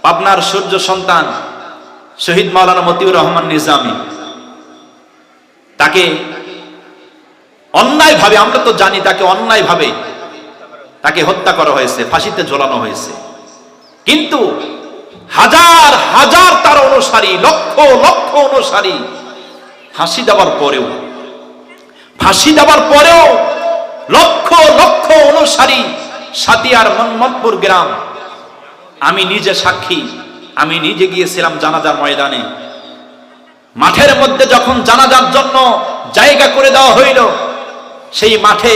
পাবনার সূর্য সন্তান শহীদ মাওলানা মতিউর রহমান নিজামী, তাকে অন্যায়ভাবে, আমরা তো জানি তাকে অন্যায়ভাবে তাকে হত্যা করা হয়েছে, ফাঁসিতে ঝোলানো হয়েছে। কিন্তু হাজার হাজার তার অনুসারী, লক্ষ লক্ষ অনুসারী ফাঁসি দেওয়ার পরেও লক্ষ লক্ষ অনুসারী সাতিয়ার মোহাম্মদপুর গ্রাম, আমি নিজে সাক্ষী, আমি নিজে গিয়েছিলাম জানাজার ময়দানে। মাঠের মধ্যে যখন জানাজার জন্য জায়গা করে দেওয়া হইল, সেই মাঠে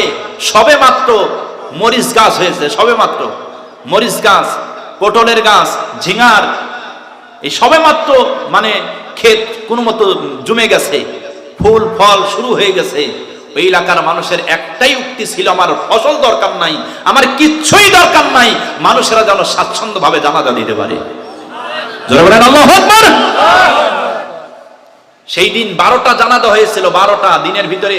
সবে মাত্র মরিচ গাছ হয়েছে, সবে মাত্র মরিচ গাছ, পটলের গাছ, ঝিঙার, এই সবে মাত্র মানে ক্ষেত কোনো মতো জমে গেছে, ফুল ফল শুরু হয়ে গেছে। ওই এলাকার মানুষের একটাই উক্তি ছিল, আমার ফসল দরকার নাই, আমার কিচ্ছুই দরকার নাই, মানুষেরা যেন স্বাচ্ছন্দ্য ভাবে জানাজা দিতে পারে। জোরে বলেন আল্লাহু আকবার। সেই দিন 12টা জানাজা হয়েছিল, 12টা দিনের ভিতরে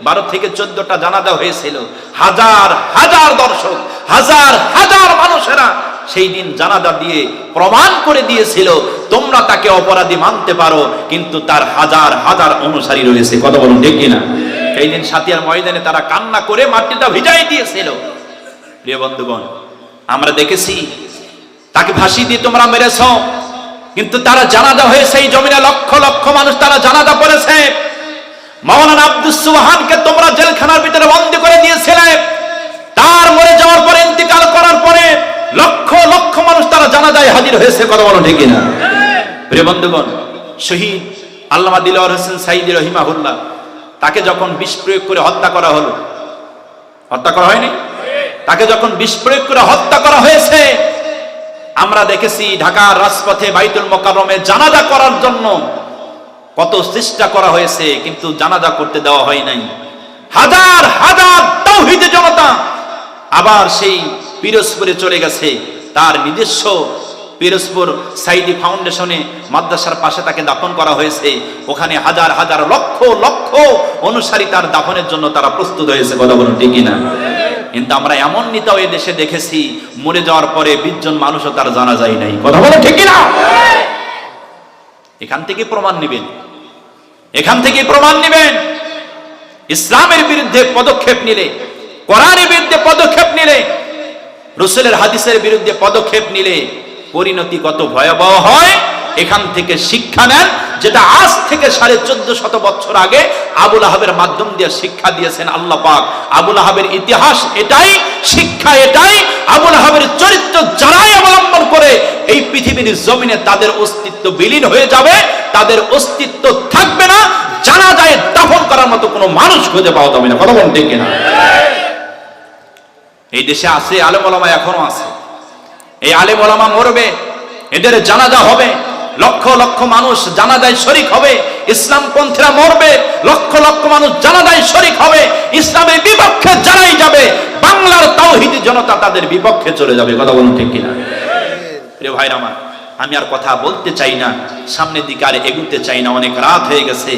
12 থেকে 14টা জানাজা হয়েছিল। হাজার হাজার দর্শক, হাজার হাজার মানুষেরা সেই দিন জানাজা দিয়ে প্রমাণ করে দিয়েছিল, তোমরা তাকে অপরাধী মানতে পারো, কিন্তু তার হাজার হাজার অনুসারী রয়েছে। কথা বলুন ঠিক কিনা? সেই দিন সাতিয়ার ময়দানে তারা কান্না করে মাটিটা ভিজাই দিয়েছিল। প্রিয় বন্ধুগণ, আমরা দেখেছি তাকে ফাঁসি দিয়ে তোমরা মেরেছ, কিন্তু তারা জানাজা হয়েছে এই জমিনে, লক্ষ লক্ষ মানুষ তারা জানাজা পড়েছে। মাওলানা আব্দুস সুবহানকে তোমরা জেলখানার ভিতরে বন্দী করে দিয়েছিলে, তার মরে যাওয়ার পরে, ইন্তিকাল করার পরে লক্ষ লক্ষ মানুষ তারা জানাজায় হাজির হয়েছে। কথা বলো ঠিক কিনা? প্রিয় বন্ধুগণ, শহীদ আল্লামা দিলওয়ার হোসেন সাইদি রহিমাহুল্লাহ, তাকে যখন বিষ প্রয়োগ করে হত্যা করা হলো, হত্যা করা হয়নি, তাকে যখন বিষ প্রয়োগ করে হত্যা করা হয়েছে, আমরা দেখেছি ঢাকার রাজপথে বাইতুল মোকাররমে জানাজা করার জন্য কত চেষ্টা করা হয়েছে, কিন্তু জানাজা করতে দেওয়া হয় নাই। হাজার হাজার তাওহীদি জনতা আবার সেই পিরোজপুরে চলে গেছে, তার নিজস্ব পিরোজপুর সাইদি ফাউন্ডেশনে মাদ্রাসার পাশে তাকে দাফন করা হয়েছে। ওখানে হাজার হাজার লক্ষ লক্ষ অনুসারী তার দাফনের জন্য তারা প্রস্তুত হয়েছে। কথা বলুন ঠিক কিনা? কিন্তু আমরা এমন নেতাও এই দেশে দেখেছি, মরে যাওয়ার পরে 20 জন মানুষও তার জানা যায় নাই। কথা বলুন ঠিক কিনা? এখান থেকে প্রমাণ নেবেন, এখান থেকে প্রমাণ নেবেন। ইসলামের বিরুদ্ধে পদক্ষেপ নিলে, কোরআনের বিরুদ্ধে পদক্ষেপ নিলে, রাসূলের হাদিসের বিরুদ্ধে পদক্ষেপ নিলে পরিণতি কত ভয়াবহ হয়, এখান থেকে শিক্ষা নেন। যেটা আজ থেকে 1450 বছর আগে আবু লাহাবের মাধ্যম দিয়ে শিক্ষা দিয়েছেন আল্লাহ পাক। আবু লাহাবের ইতিহাস এটাই, শিক্ষা এটাই। আবু লাহাবের চরিত্র যারাই অবলম্বন করে এই পৃথিবীর জমিনে তাদের অস্তিত্ব বিলীন হয়ে যাবে, তাদের অস্তিত্ব থাকবে না, জানাজায় দাফন করার মতো কোনো মানুষ খুঁজে পাওয়া যাবে না। কথা বলুন ঠিক কিনা? এই দেশে আছে আলেম ওলামা, এখনো আছে। এই আলেম ওলামা মরবে, এদের জানাজা হবে, লক্ষ লক্ষ মানুষ জানাজায় শরীক হবে। ইসলাম পন্থীরা মরবে, লক্ষ লক্ষ মানুষ জানাজায় শরীক হবে। ইসলামের বিপক্ষে যারাই যাবে, বাংলার তাওহীদি জনতা তাদের বিপক্ষে চলে যাবে। কথা বলুন ঠিক কিনা? প্রিয় ভাইরা আমার, আমি আর কথা বলতে চাই না, সামনের দিকে আর এগুতে চাই না, অনেক রাত হয়ে গেছে।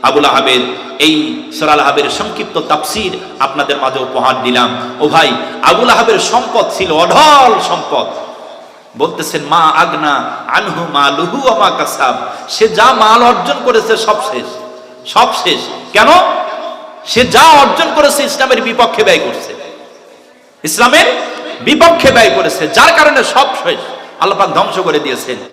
আবু লাহাবের এই সূরা লাহাবের সংক্ষিপ্ত তাফসীর আপনাদের মাঝে উপহার দিলাম। ও ভাই, আবু লাহাবের সম্পদ ছিল অঢল সম্পদ। বলতেছেন মা আগনা আনহু মালুহু ওয়া মা কাসাব, সে যা মাল অর্জন করেছে সব শেষ, সব শেষ। কেন? সে যা অর্জন করেছে ইসলামের বিপক্ষে ব্যয় করছে, ইসলামের বিপক্ষে ব্যয় করেছে, যার কারণে সব শেষ, আল্লাহ পাক ধ্বংস করে দিয়েছেন।